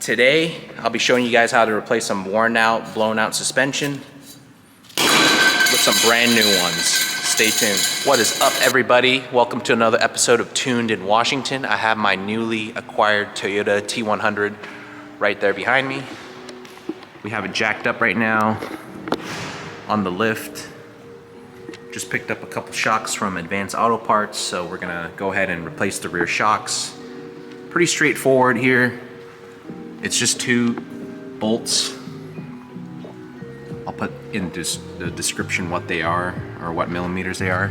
Today, I'll be showing you guys how to replace some worn out, blown out suspension with some brand new ones. Stay tuned. What is up, everybody? Welcome to another episode of Tuned in Washington. I have my newly acquired Toyota T100 right there behind me. We have it jacked up right now on the lift. Just picked up a couple shocks from Advanced Auto Parts, so we're gonna go ahead and replace the rear shocks. Pretty straightforward here. It's just two bolts. I'll put in the description what they are or what millimeters they are.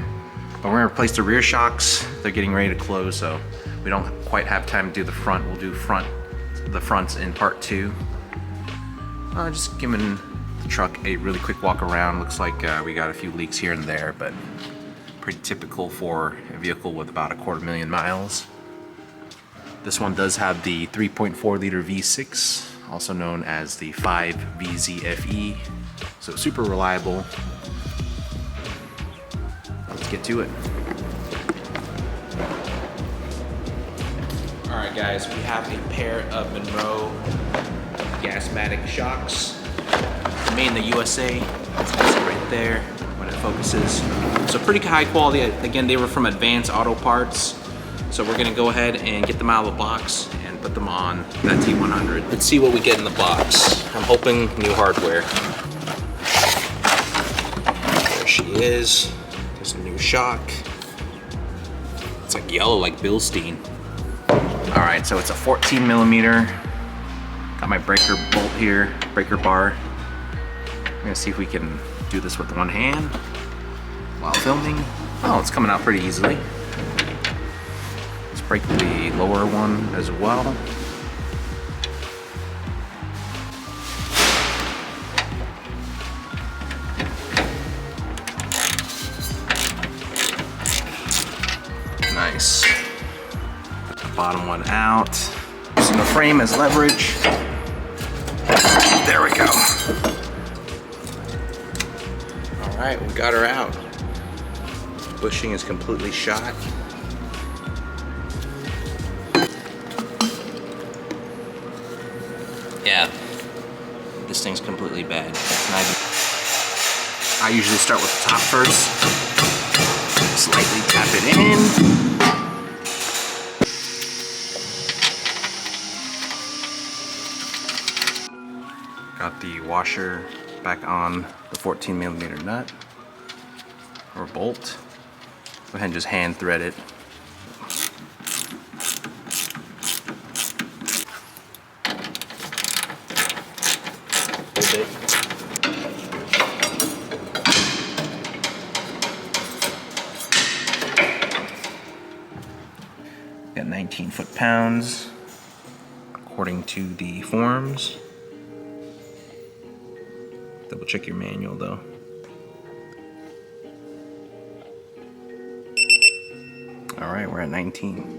But we're gonna replace the rear shocks. They're getting ready to close, so we don't quite have time to do the front. We'll do the fronts in part two. Just giving the truck a really quick walk around. Looks like we got a few leaks here and there, but pretty typical for a vehicle with about 250,000 miles. This one does have the 3.4 liter V6, also known as the 5VZFE, so super reliable. Let's get to it. All right, guys, we have a pair of Monroe Gasmatic shocks, made in the USA. That's right there when it focuses. So pretty high quality. Again, they were from Advanced Auto Parts. So we're gonna go ahead and get them out of the box and put them on that T100. Let's see what we get in the box. I'm hoping new hardware. There she is. There's a new shock. It's like yellow, like Bilstein. All right, so it's a 14 millimeter. Got my breaker bolt here, breaker bar. I'm gonna see if we can do this with one hand while filming. Oh, it's coming out pretty easily. Let's break the lower one as well. Nice. Put the bottom one out. Using the frame as leverage. There we go. All right, we got her out. Bushing is completely shot. Yeah, this thing's completely bad. It's not even... I usually start with the top first. Slightly tap it in. Got the washer back on the 14 millimeter nut or bolt. Go ahead and just hand thread it. Got 19 foot-pounds according to the forms. Double check your manual though. All right, we're at 19.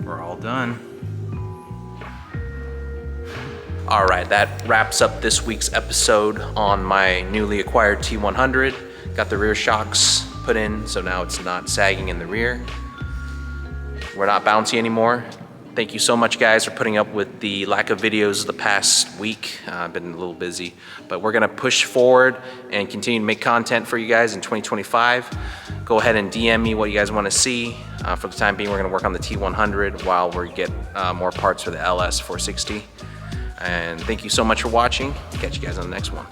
We're all done. All right, that wraps up this week's episode on my newly acquired T100. Got the rear shocks put in, so now it's not sagging in the rear. We're not bouncy anymore. Thank you so much, guys, for putting up with the lack of videos the past week. I've been a little busy, but we're gonna push forward and continue to make content for you guys in 2025. Go ahead and DM me what you guys wanna see. For the time being, we're gonna work on the T100 while we get more parts for the LS 460. And thank you so much for watching. Catch you guys on the next one.